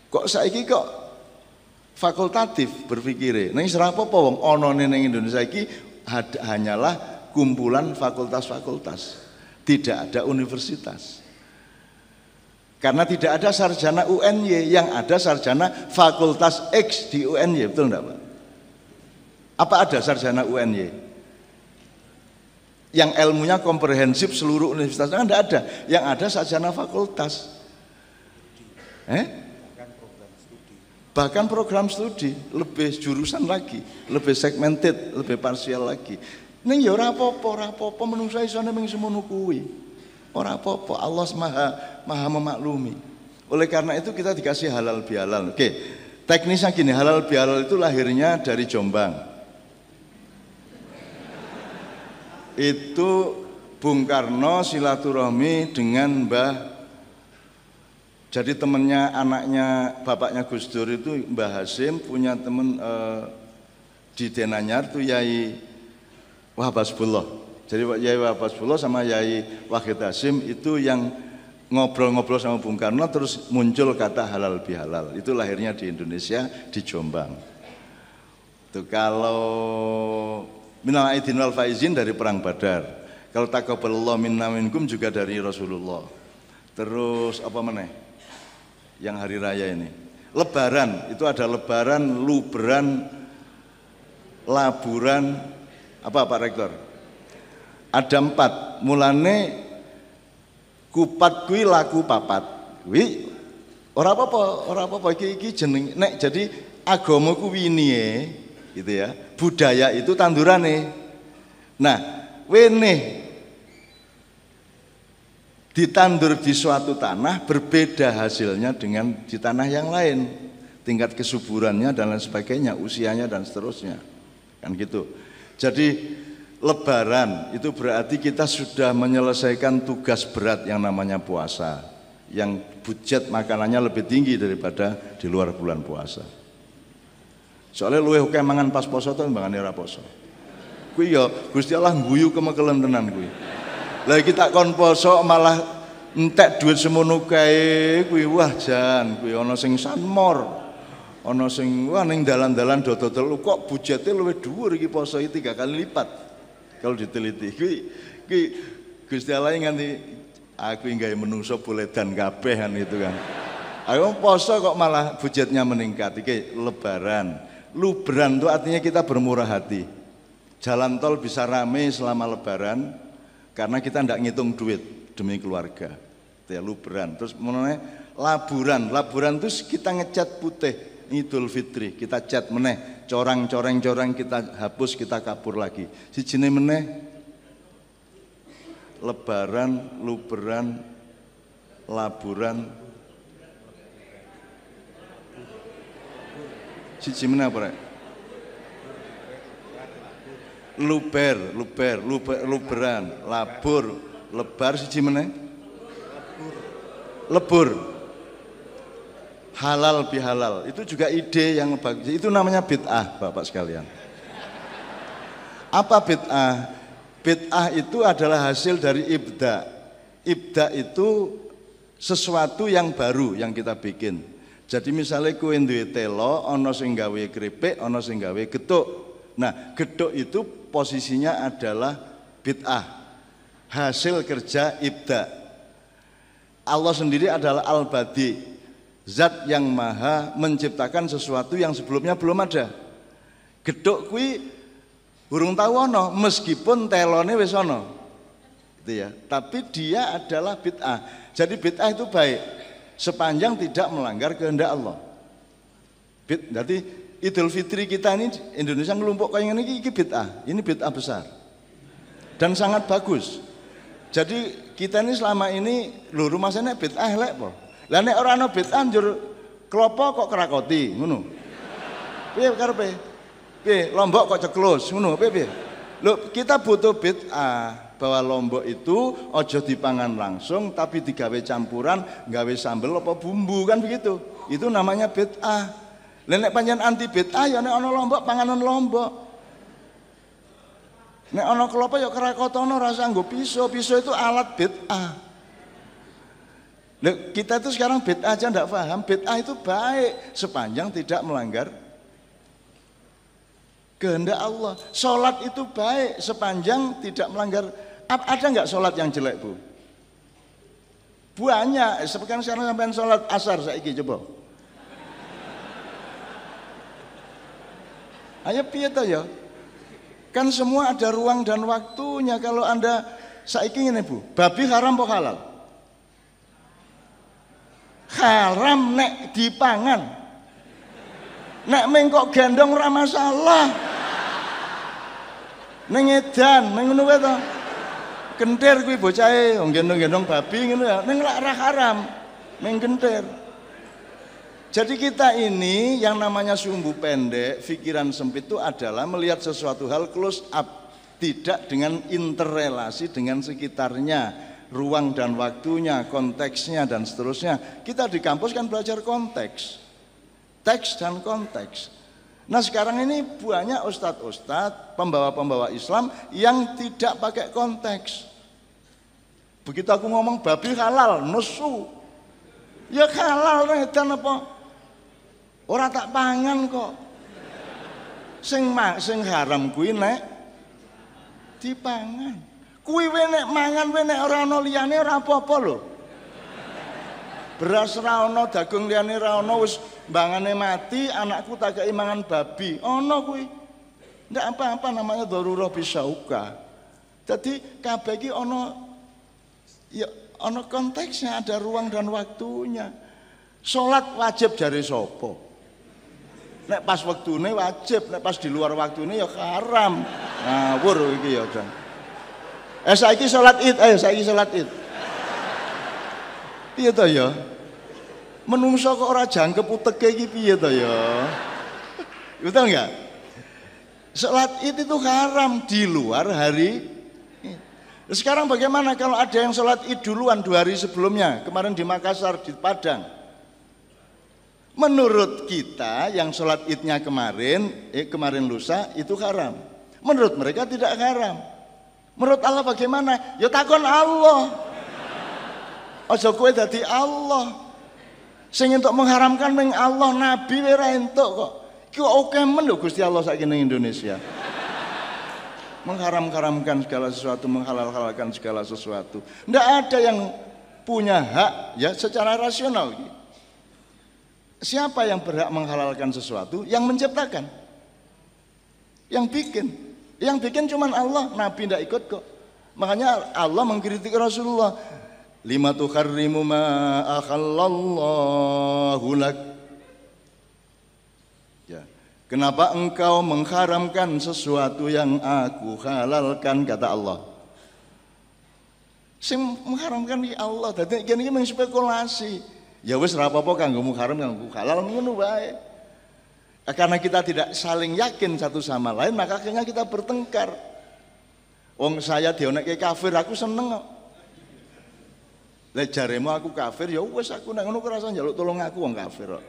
Kok saiki kok fakultatif berpikire. Ning ora apa-apa wong anane ning Indonesia iki hanyalah kumpulan fakultas-fakultas. Tidak ada universitas. Karena tidak ada sarjana UNY, yang ada sarjana fakultas X di UNY, betul enggak, Pak? Apa ada sarjana UNY? Yang ilmunya komprehensif seluruh universitas, kan enggak ada. Yang ada sarjana fakultas. Bahkan program studi lebih jurusan lagi, lebih segmented, lebih parsial lagi. Ning ya ora apa-apa menungsa isone mung semono kuwi. Ora apa-apa, Allah Maha memaklumi. Oleh karena itu kita dikasih halal bihalal. Oke, teknisnya gini, halal bihalal itu lahirnya dari Jombang. Itu Bung Karno silaturahmi dengan jadi temennya anaknya bapaknya Gus Dur itu Mbah Hasim punya temen di Denanyar itu Yai Wahab Hasbullah. Jadi Yai Wahab Hasbullah sama Yai Wahid Hasim itu yang ngobrol-ngobrol sama Bung Karno terus muncul kata halal bihalal. Itu lahirnya di Indonesia di Jombang. Itu kalau minal aidin wal faizin dari perang Badar. Kalau taqabbalallahu minna minkum juga dari Rasulullah. Terus apa meneh? Yang hari raya ini. Lebaran, itu ada lebaran, lubran, laburan, apa Pak Rektor? Ada 4. Mulane kupat kuwi laku papat. Kuwi ora apa-apa iki jeneng nek jadi agama kuwi winine gitu ya. Budaya itu tandurane. Nah, wene ditandur di suatu tanah berbeda hasilnya dengan di tanah yang lain. Tingkat kesuburannya dan lain sebagainya, usianya dan seterusnya. Kan gitu. Jadi Lebaran itu berarti kita sudah menyelesaikan tugas berat yang namanya puasa. Yang budget makanannya lebih tinggi daripada di luar bulan puasa. Soalnya luwih akeh mangan pas poso to mbangane ora poso. Kuwi ya Gusti Allah guyu kemekelen tenan kuwi. Lah kita kon poso malah entek duit semono kae kuwi wah jan kuwi ana sing sanmor. Ana sing wah ning dalan-dalan dodol kok budgete luwih dhuwur iki poso 3 kali lipat. Kalau diteliti kuwi Gusti Allah nganti aku nggawe menungso boleh dan kabeh kan itu kan. Ayo poso kok malah budgetnya meningkat. Iki lebaran. Lubran itu artinya kita bermurah hati. Jalan tol bisa rame selama lebaran karena kita ndak ngitung duit demi keluarga. Itu ya lubran. Terus meneh laburan. Laburan itu kita ngecat putih. Idul Fitri kita cat meneh, corang-coreng kita hapus, kita kapur lagi. Sijine meneh lebaran, luberan, laburan. Siji meneh apa rek? Luberan, labur, lebar siji meneh. Lebur. Halal bihalal itu juga ide yang bagus. Itu namanya bid'ah, Bapak sekalian. Apa bid'ah? Bid'ah itu adalah hasil dari ibda. Ibda itu sesuatu yang baru yang kita bikin. Jadi misalnya kowe duwe telo, ana sing gawe kripik, ana sing gawe gethuk. Nah, gethuk itu posisinya adalah bid'ah. Hasil kerja ibda. Allah sendiri adalah al-badi. Zat yang maha menciptakan sesuatu yang sebelumnya belum ada. Gedhuk kuwi burung tahu ana meskipun telone wis ana. Gitu ya. Tapi dia adalah bid'ah. Jadi bid'ah itu baik sepanjang tidak melanggar kehendak Allah. Jadi Idul Fitri kita ini Indonesia ngelumpuk kayak gini iki bid'ah. Ini bid'ah besar. Dan sangat bagus. Jadi kita ini selama ini lho rumah sana bid'ah elek po. Lah nek ora ana bid'ah njur klopo kok krakoti ngono. Piye karepe? Piye lombok kok ceklus ngono piye? Lho kita butuh bid'ah bahwa lombok itu ojo dipangan langsung tapi digawe campuran, gawe sambel apa bumbu kan begitu. Itu namanya bid'ah. Lah nek pancen anti bid'ah ya nek ana lombok panganan lombok. Nek ana klopo ya krakotono rasa nggo pisau. Pisau itu alat bid'ah. Kita itu sekarang bid'ah aja enggak paham. Bid'ah itu baik sepanjang tidak melanggar kehendak Allah. Sholat itu baik sepanjang tidak melanggar. Ada enggak sholat yang jelek bu? Banyak. Sekarang sampai sholat asar saiki coba. Ayo piye to ya? Kan semua ada ruang dan waktunya. Kalau Anda saiki ngene bu, babi haram apa halal? Haram nek dipangan. Nek mengkok gendong ora masalah. Ning edan, ning ngono wae to. Kentir kuwi bocahe gendong-gendong babi ngono ya. Ning ora haram. Ning kentir. Jadi kita ini yang namanya sumbu pendek, pikiran sempit itu adalah melihat sesuatu hal close up, tidak dengan interrelasi dengan sekitarnya. Ruang dan waktunya, konteksnya dan seterusnya. Kita di kampus kan belajar konteks, teks dan konteks. Nah sekarang ini banyak ustadz-ustadz, pembawa-pembawa Islam yang tidak pakai konteks. Begitu aku ngomong babi halal, nesu. Ya halal dan apa? Ora tak pangan kok. Sing haram kuwi nek dipangan. Kuwi nek mangan nek ora ana liyane ora apa-apa lho. Beras ra ana, dagung liyane ra ana, wis mbangane mati, anakku tak kei mangan babi. Ana kuwi. Ndak apa-apa namanya darurah bisauka. Jadi kabeh iki ana ya ana konteksnya, ada ruang dan waktunya. Salat wajib jare sapa? Nek pas wektune wajib, nek pas di luar waktune ya haram. Ngawur iki ya, Jan. Saiki salat Id, ayo saiki salat Id. Piye to ya? Menungso kok ora jangkep uteke iki piye to ya? Betul enggak? Salat Id itu haram di luar hari. Sekarang bagaimana kalau ada yang salat Id duluan 2 hari sebelumnya, kemarin di Makassar, di Padang. Menurut kita yang salat Idnya kemarin lusa itu haram. Menurut mereka tidak haram. Menurut Allah bagaimana? Ya takon Allah. Aja kowe dadi Allah. Sing entuk mengharamkan ming Allah, Nabi ora entuk kok. Iki oke men lho Gusti Allah saiki ning Indonesia. Mengharam-haramkan segala sesuatu, menghalal-halalkan segala sesuatu. Ndak ada yang punya hak ya secara rasional. Siapa yang berhak menghalalkan sesuatu? Yang menciptakan. Yang bikin. Yang bikin cuman Allah, Nabi ndak ikut kok. Makanya Allah mengkritik Rasulullah. Lima tuharrimu ma akhallallahu lak. Ya. Kenapa engkau mengharamkan sesuatu yang aku halalkan, kata Allah. Sing mengharamkan di Allah. Dadi iki mengspekulasi. Ya wis ora apa-apa kanggo haram kanggo halal ngono wae. Karena kita tidak saling yakin satu sama lain, maka akhirnya kita bertengkar. Wong saya dionekke kafir, aku seneng kok. Lek jaremu aku kafir, ya wis aku nek ngono kerasa njaluk tolong aku wong kafir kok.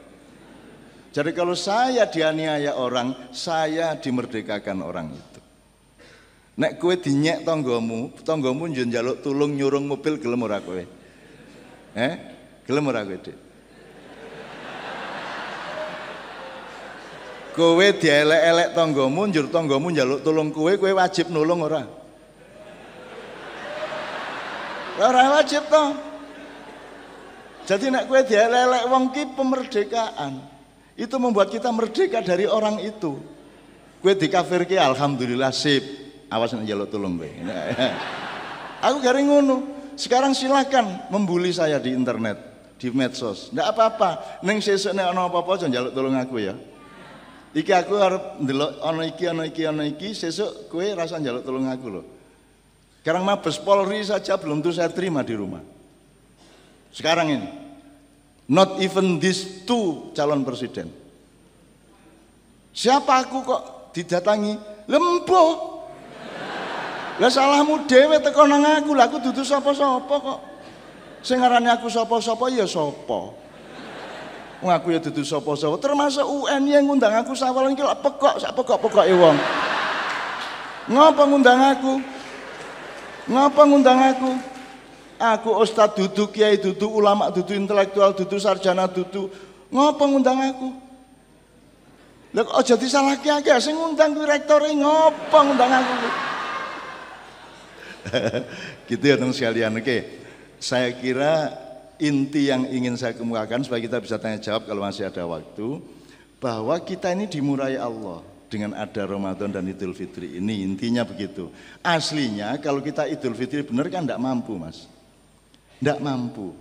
Jadi kalau saya dianiaya orang, saya dimerdekakan orang itu. Nek kowe dinyek tanggamu njaluk tulung nyurung mobil gelem ora kowe? Gelem ora kowe, Dik? Kowe dielek-elek tanggamu, njur tanggamu njaluk tulung kowe wajib nulung ora? Ora wajib toh. Jadi nek kowe dielek-elek wong ki pemerdekaan. Itu membuat kita merdeka dari orang itu. Kowe dikafirke alhamdulillah sip. Awas nek njaluk tulung kowe. Aku garing ngono. Sekarang silakan membuli saya di internet, di medsos. Ndak apa-apa. Ning sesuk nek ana apa-apa aja njaluk tulung aku ya. Iki aku arep ndelok ana iki, sesuk kowe rasa njaluk tulung aku lho. Sekarang Mabes Polri saja belum tuh saya terima di rumah. Sekarang ini. Not even these two calon presiden. Siapa aku kok didatangi? Lembo. Lah salahmu dhewe teko nang aku. Lah aku dudu sapa-sapa kok. Sing ngarani aku sapa-sapa ya sapa. Wong aku ya dudu sapa-sapa. Termasuk UN yang ngundang aku sawalan iki lak pekok, sak pekok-pekoke wong. Ngapa ngundang aku? Ngapa ngundang aku? Aku ustad dudu, kiai dudu, ulama dudu, intelektual dudu, sarjana dudu. Ngapa ngundang aku? Lah kok aja disalahke akeh sing ngundang kuwi rektore ngapa ngundang aku? Gitu ya teman sekalian. Oke. Saya kira inti yang ingin saya kemukakan supaya kita bisa tanya jawab kalau masih ada waktu, bahwa kita ini dimurai Allah dengan ada Ramadan dan Idul Fitri ini, intinya begitu. Aslinya kalau kita Idul Fitri benar kan tidak mampu, Mas. Tidak mampu.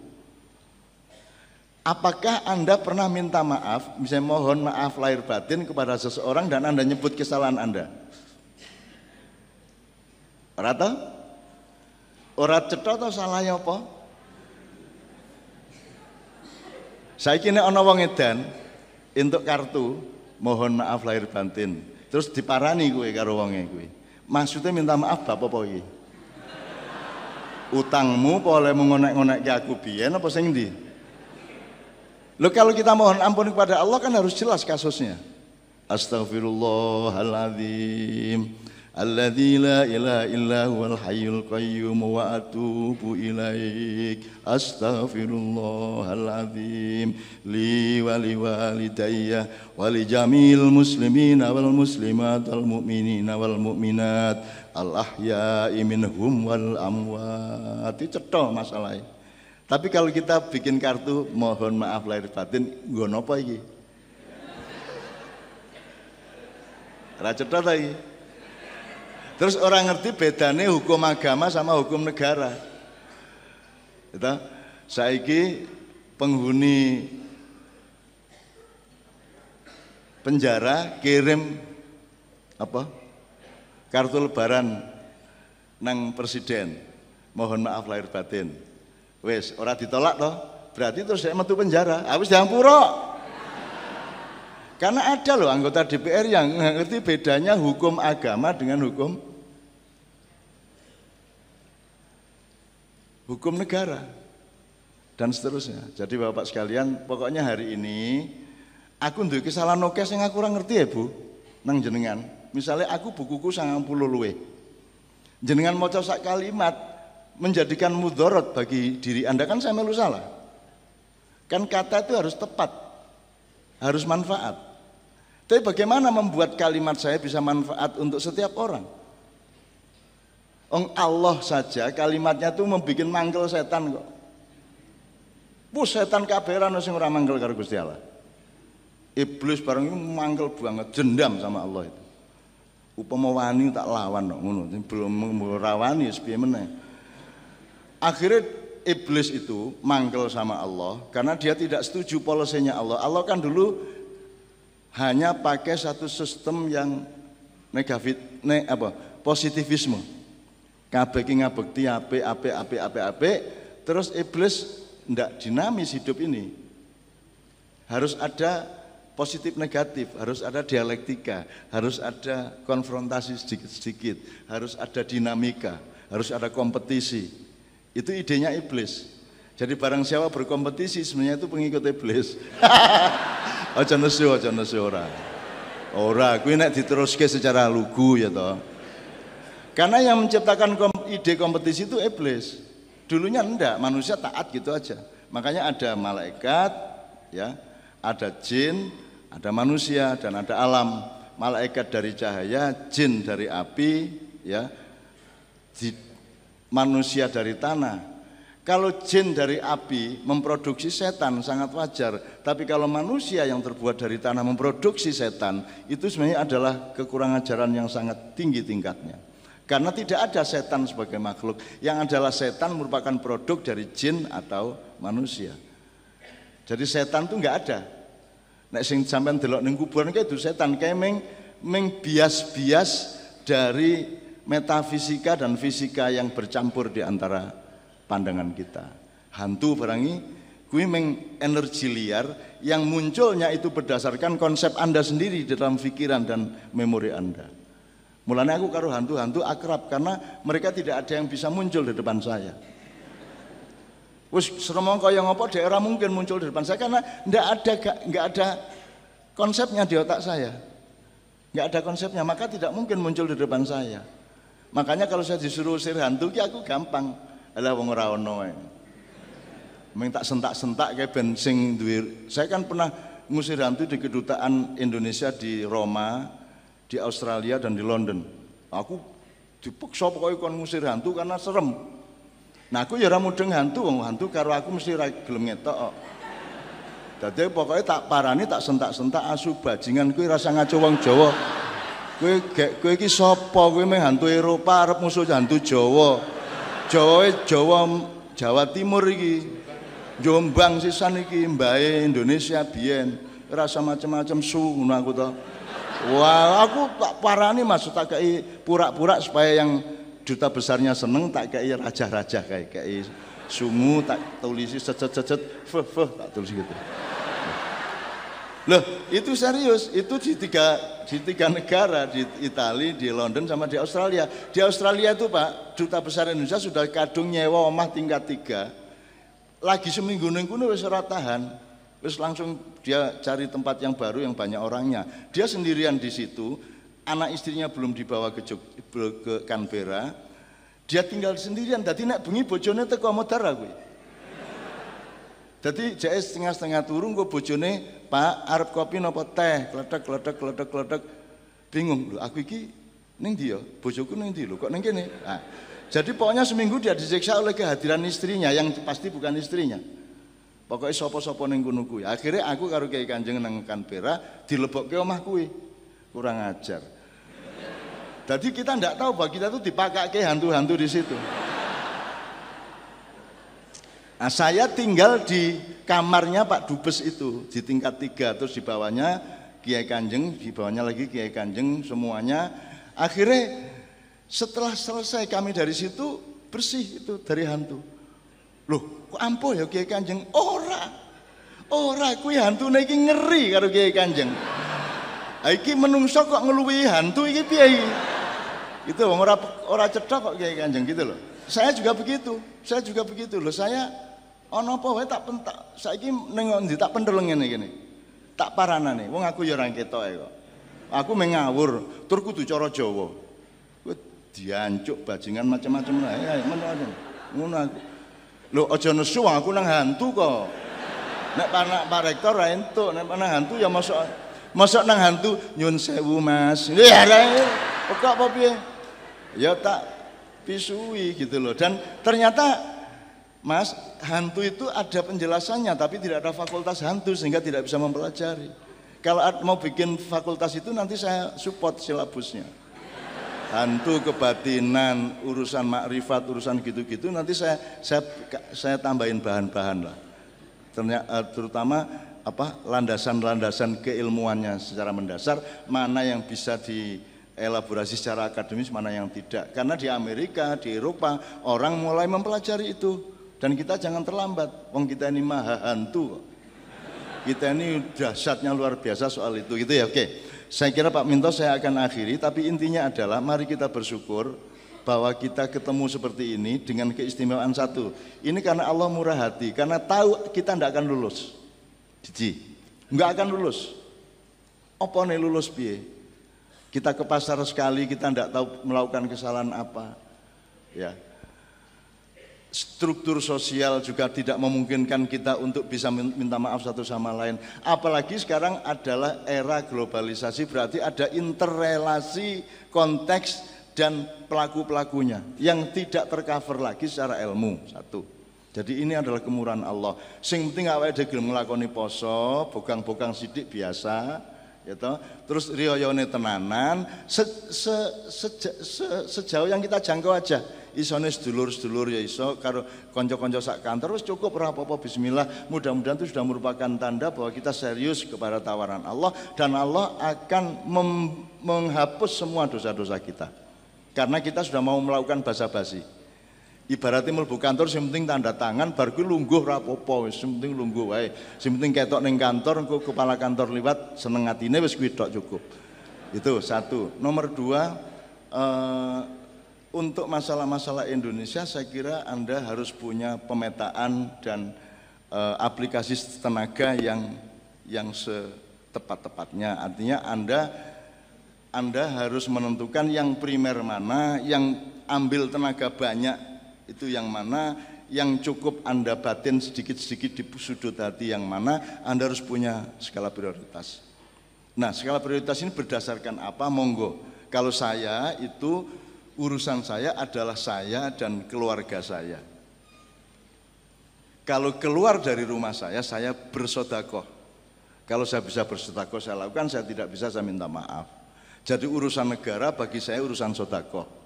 Apakah Anda pernah minta maaf, misalnya mohon maaf lahir batin kepada seseorang dan Anda nyebut kesalahan Anda? Ora toh? Ora cetha to salahnya apa? Saiki nek ana wong edan entuk kartu mohon maaf lahir batin, terus diparani kowe karo wonge kuwi. Maksudnya minta maaf bab apa iki? Utangmu apa oleh ngonek-ngonekke aku biyen apa sing ndi? Loh kalau kita mohon ampun kepada Allah kan harus jelas kasusnya. Astaghfirullahaladzim alladzi la ilaha illa huwal hayyul qayyum wa atubu ilaik. Astaghfirullahaladzim li wa li walidayya wa li jamil muslimina wal muslimat wal mu'minina wal mu'minat al ahya'i minhum wal amwat. Itu cetha masalahnya. Tapi kalau kita bikin kartu mohon maaf lahir batin, nggo napa iki? Ora cetha ta iki? Terus orang ngerti bedane hukum agama sama hukum negara. Itu saiki penghuni penjara kirim apa? Kartu lebaran nang presiden. Mohon maaf lahir batin. Wes, ora ditolak toh. Berarti terus saya metu penjara. Habis diampura. Karena ada loh anggota DPR yang ngerti bedanya hukum agama dengan hukum negara dan seterusnya. Jadi Bapak sekalian, pokoknya hari ini aku duwe kesalahan oke sing aku ora ngerti ya, Bu. Nang jenengan. Misalnya aku bukuku 90 luwih. Jenengan maca sak kalimat menjadikan mudarat bagi diri Anda kan saya melu salah. Kan kata itu harus tepat, harus manfaat. Tapi bagaimana membuat kalimat saya bisa manfaat untuk setiap orang? Allah saja kalimatnya tuh membuat manggel setan kok. Setan kabeh ana sing ora manggel karo Gusti Allah. Iblis bareng itu manggel banget, dendam sama Allah itu. Upama wani tak lawan kok ngono, belum rawani piye meneh. Akhirnya iblis itu manggel sama Allah karena dia tidak setuju polisinya Allah. Allah kan dulu hanya pakai satu sistem yang positivisme. Kabeh ki ngabekti apik, terus iblis ndak dinamis hidup ini. Harus ada positif negatif, harus ada dialektika, harus ada konfrontasi sedikit-sedikit, harus ada dinamika, harus ada kompetisi. Itu idenya iblis. Jadi barang siapa berkompetisi sebenarnya itu pengikut iblis. Aja nesu ora. Ora, kuwi nek diteruske secara lugu ya toh. Karena yang menciptakan ide kompetisi itu iblis. Dulunya enggak, manusia taat gitu aja. Makanya ada malaikat, ya, ada jin, ada manusia dan ada alam. Malaikat dari cahaya, jin dari api, ya, manusia dari tanah. Kalau jin dari api memproduksi setan sangat wajar. Tapi kalau manusia yang terbuat dari tanah memproduksi setan, itu sebenarnya adalah kekurangan ajaran yang sangat tinggi tingkatnya. Karena tidak ada setan sebagai makhluk. Yang adalah setan merupakan produk dari jin atau manusia. Jadi setan itu enggak ada. Nek sing sampean delok ning kuburan itu setan kayak meng bias-bias dari metafisika dan fisika yang bercampur di antara pandangan kita. Hantu barangi kuwi meng energi liar yang munculnya itu berdasarkan konsep Anda sendiri dalam pikiran dan memori Anda. Mulanya aku karo hantu-hantu akrab karena mereka tidak ada yang bisa muncul di depan saya. Wis seremong kaya ngopo daerah mungkin muncul di depan saya karena enggak ada konsepnya di otak saya. Enggak ada konsepnya, maka tidak mungkin muncul di depan saya. Makanya kalau saya disuruh usir hantu ki aku gampang. Alah wong ora ono ae. Meng tak sentak-sentak kayak bensin duwe. Saya kan pernah ngusir hantu di kedutaan Indonesia di Roma, di Australia dan di London. Aku dipaksa pokoknya kon ngusir hantu karena serem. Nah aku ya ora mudeng hantu, wong hantu karo aku mesti ra gelem ngetok. Dadi pokoknya tak parani, tak sentak-sentak asu bajingan kuwi rasa ngaco wong Jawa. Kowe iki sapa? Kowe meh hantu Eropa arep musuh hantu Jawa. Jawa Timur iki. Jombang sisan iki mbae Indonesia biyen. Rasa macam-macam su ngono aku to. Wah, aku tak parani maksud tak kei pura-pura supaya yang duta besarnya seneng, tak kei raja-raja kayak sungu tak tulisi cet-cet tak tulis gitu. Loh, itu serius, itu di tiga negara, di Italia, di London sama di Australia. Di Australia itu Pak, duta besar Indonesia sudah kadung nyewa omah tingkat 3. Lagi seminggu ning kono wis ora tahan. Terus langsung dia cari tempat yang baru yang banyak orangnya. Dia sendirian di situ, anak istrinya belum dibawa ke Canberra. Dia tinggal sendirian. Dadi nek bengi bojone teko modar kuwi. Dadi jake setengah-setengah turu kok bojone, "Pak, arep kopi napa teh?" Kletek. Bingung, lho aku iki ning ndi ya? Bojoku ning ndi lho? Kok ning kene? Nah, jadi pokoknya seminggu dia disiksa oleh kehadiran istrinya yang pasti bukan istrinya. Pokoknya sopo-sopo ning kono kuwi. Akhirnya aku karo Kiai Kanjeng nang Canberra dilebokke omah kuwi. Kurang ajar. Jadi kita ndak tahu bahwa kita tuh dipakake hantu-hantu di situ. Nah, saya tinggal di kamarnya Pak Dubes itu di tingkat 3, terus di bawahnya Kiai Kanjeng, di bawahnya lagi Kiai Kanjeng semuanya. Akhirnya setelah selesai kami dari situ bersih itu dari hantu. Loh, kok ampuh ya Kiai Kanjeng? Ora kuwi hantune iki ngeri karo Kiai Kanjeng. Ha iki menungso kok ngeluwi hantu iki piye iki? Itu wong ora cedhak kok Kiai Kanjeng gitu loh. Saya juga begitu loh. Saya ana apa wae tak pentak. Saiki ning ndi tak pendeleng ngene iki. Tak paranane. Wong aku ya ora ketoke kok. Aku mengawur, tur kudu cara Jawa. Kowe diancuk bajingan macam-macam ae. Ngono aku. Lho aja nesu aku nang hantu kok. Nek Pak Rektor ra entuk, nek nang hantu ya mosok nang hantu nyun sewu Mas. Ya kok apa piye? Ya tak pisui gitu loh. Dan ternyata Mas, hantu itu ada penjelasannya tapi tidak ada fakultas hantu sehingga tidak bisa mempelajari. Kalau mau bikin fakultas itu nanti saya support silabusnya. Hantu kebatinan, urusan makrifat, urusan gitu-gitu nanti saya tambahin bahan-bahan lah. Terutama landasan-landasan keilmuannya secara mendasar, mana yang bisa dielaborasi secara akademis, mana yang tidak. Karena di Amerika, di Eropa orang mulai mempelajari itu. Dan kita jangan terlambat, wong kita ini maha hantu. Kita ini dahsyatnya luar biasa soal itu gitu ya. Oke. Saya kira Pak Minto saya akan akhiri, tapi intinya adalah mari kita bersyukur bahwa kita ketemu seperti ini dengan keistimewaan satu. Ini karena Allah murah hati, karena tahu kita tidak akan lulus. Jiji, nggak akan lulus. Apa nih lulus piye? Kita ke pasar sekali, kita tidak tahu melakukan kesalahan apa. Ya. Struktur sosial juga tidak memungkinkan kita untuk bisa minta maaf satu sama lain. Apalagi sekarang adalah era globalisasi, berarti ada interrelasi konteks dan pelaku-pelakunya yang tidak tercover lagi secara ilmu. Satu. Jadi ini adalah kemurahan Allah. Sing penting awake dhewe nglakoni poso, bokang-bokang sidik biasa, ya toh. Terus riyoyone tenanan, sejauh yang kita jangkau aja. Isone sedulur-sedulur ya iso karo konco-konco sak kantor wis cukup ora apa-apa bismillah. Mudah-mudahan itu sudah merupakan tanda bahwa kita serius kepada tawaran Allah dan Allah akan menghapus semua dosa-dosa kita. Karena kita sudah mau melakukan basa-basi. Ibaratnya mlebu kantor sing penting tanda tangan bar kuwi lungguh ora apa-apa wis sing penting lungguh wae. Sing penting ketok ning kantor engko kepala kantor liwat seneng atine wis kuwi tok cukup. Itu satu. Nomor dua, untuk masalah-masalah Indonesia saya kira Anda harus punya pemetaan dan aplikasi tenaga yang setepat-tepatnya. Artinya Anda harus menentukan yang primer mana, yang ambil tenaga banyak itu yang mana, yang cukup Anda batin sedikit-sedikit di sudut hati yang mana. Anda harus punya skala prioritas. Nah, skala prioritas ini berdasarkan apa? Monggo. Kalau saya itu urusan saya adalah saya dan keluarga saya. Kalau keluar dari rumah saya bersedekah. Kalau saya bisa bersedekah saya lakukan, saya tidak bisa saya minta maaf. Jadi urusan negara bagi saya urusan sedekah.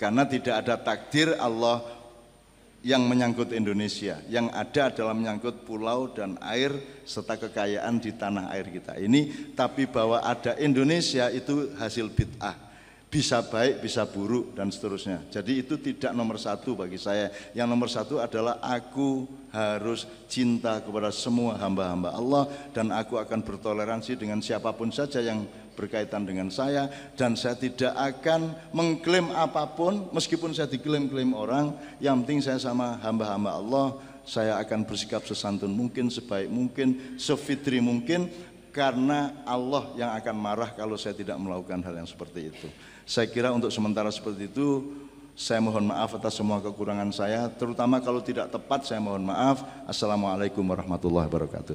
Karena tidak ada takdir Allah yang menyangkut Indonesia. Yang ada adalah menyangkut pulau dan air serta kekayaan di tanah air kita ini. Tapi bahwa ada Indonesia itu hasil bid'ah. Bisa baik, bisa buruk, dan seterusnya. Jadi itu tidak nomor satu bagi saya. Yang nomor satu adalah aku harus cinta kepada semua hamba-hamba Allah. Dan aku akan bertoleransi dengan siapapun saja yang berkaitan dengan saya. Dan saya tidak akan mengklaim apapun, meskipun saya diklaim-klaim orang. Yang penting saya sama hamba-hamba Allah. Saya akan bersikap sesantun mungkin, sebaik mungkin, sefitri mungkin. Karena Allah yang akan marah kalau saya tidak melakukan hal yang seperti itu. Saya kira untuk sementara seperti itu, saya mohon maaf atas semua kekurangan saya, terutama kalau tidak tepat saya mohon maaf. Assalamualaikum warahmatullahi wabarakatuh.